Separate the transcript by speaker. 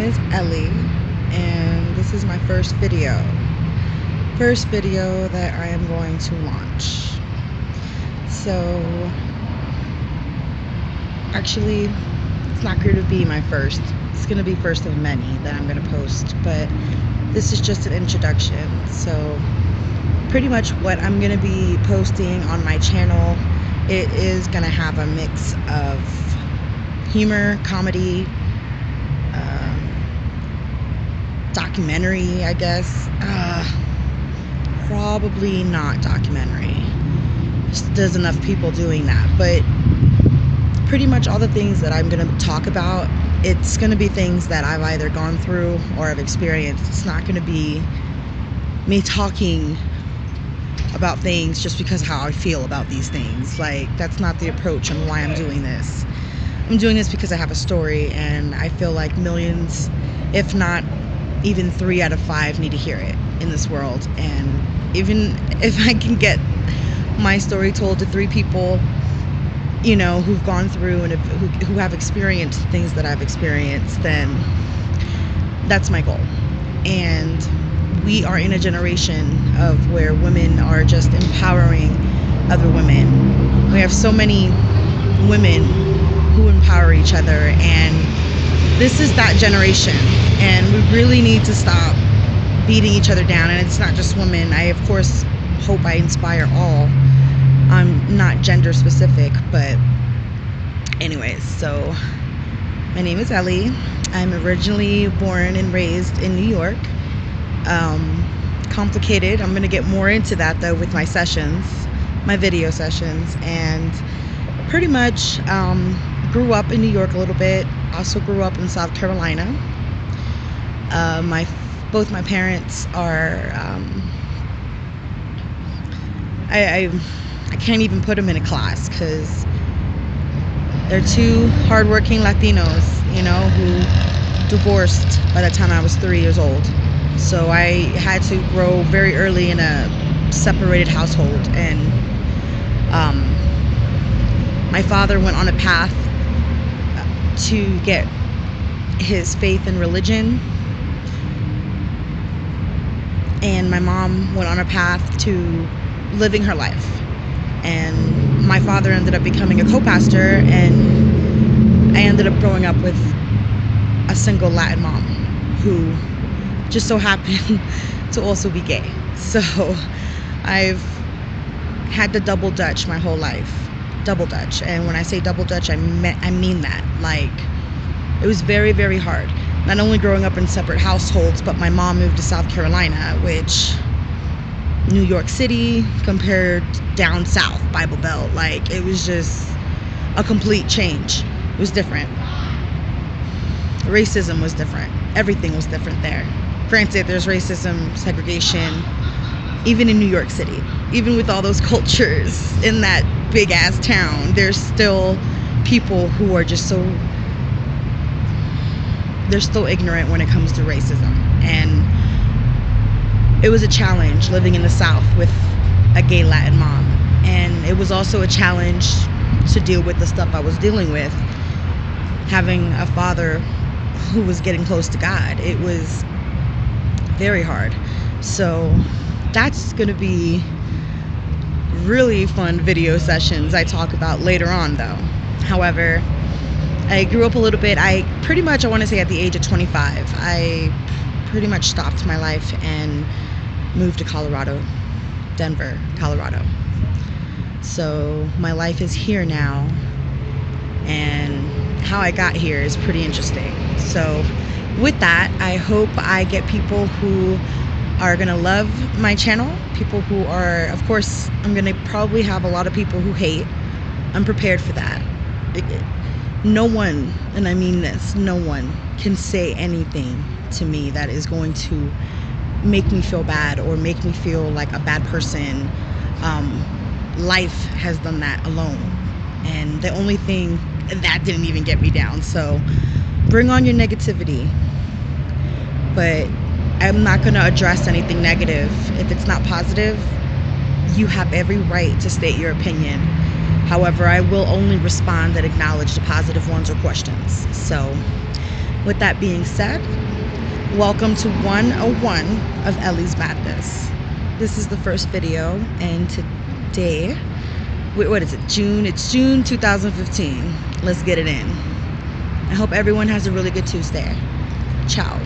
Speaker 1: is Ellie, and this is my first video. First video that I am going to launch. So, actually, it's not going to be my first. It's going to be first of many that I'm going to post, but this is just an introduction. So, pretty much what I'm going to be posting on my channel, it is going to have a mix of humor, comedy, documentary, I guess. Probably not documentary. There's enough people doing that, but pretty much all the things that I'm going to talk about, it's going to be things that I've either gone through or I've experienced. It's not going to be me talking about things just because of how I feel about these things. Like, that's not the approach and why I'm doing this. I'm doing this because I have a story, and I feel like millions, if not even 3 out of 5, need to hear it in this world. And even if I can get my story told to 3 people, you know, who've gone through and who have experienced things that I've experienced, then that's my goal. And we are in a generation of where women are just empowering other women. We have so many women who empower each other, and this is that generation, and we really need to stop beating each other down. And it's not just women. I of course hope I inspire all. I'm not gender specific, but anyways, so my name is Ellie. I'm originally born and raised in New York. Complicated. I'm gonna get more into that though with my sessions, my video sessions, and pretty much grew up in New York a little bit. Also grew up in South Carolina. Both my parents are I can't even put them in a class because they're 2 hardworking Latinos, you know, who divorced by the time I was 3 years old. So I had to grow very early in a separated household, and my father went on a path to get his faith in religion, and my mom went on a path to living her life. And my father ended up becoming a co-pastor, and I ended up growing up with a single Latin mom who just so happened to also be gay. So I've had the double Dutch my whole life. Double Dutch. And when I say double Dutch, I mean that. Like, it was very, very hard. Not only growing up in separate households, but my mom moved to South Carolina, which New York City compared down south, Bible Belt. Like, it was just a complete change. It was different. Racism was different. Everything was different there. Granted, there's racism, segregation, even in New York City. Even with all those cultures in that big ass town, there's still people who are just they're still ignorant when it comes to racism. And it was a challenge living in the South with a gay Latin mom. And it was also a challenge to deal with the stuff I was dealing with, having a father who was getting close to God. It was very hard. So that's going to be really fun video sessions I talk about later on though. However, I grew up a little bit. I want to say at the age of 25, I pretty much stopped my life and moved to Colorado, Denver, Colorado. So my life is here now, and how I got here is pretty interesting. So with that, I hope I get people who are gonna love my channel, people who are, of course, I'm gonna probably have a lot of people who hate. I'm prepared for that. No one, and I mean this, no one can say anything to me that is going to make me feel bad or make me feel like a bad person. Life has done that alone, and the only thing that didn't even get me down. So bring on your negativity, but I'm not going to address anything negative. If it's not positive, you have every right to state your opinion. However, I will only respond and acknowledge the positive ones or questions. So With that being said, welcome to 101 of Ellie'z Madness. This is the first video, and today, what is it, June? It's June 2015. Let's get it in. I hope everyone has a really good Tuesday. Ciao.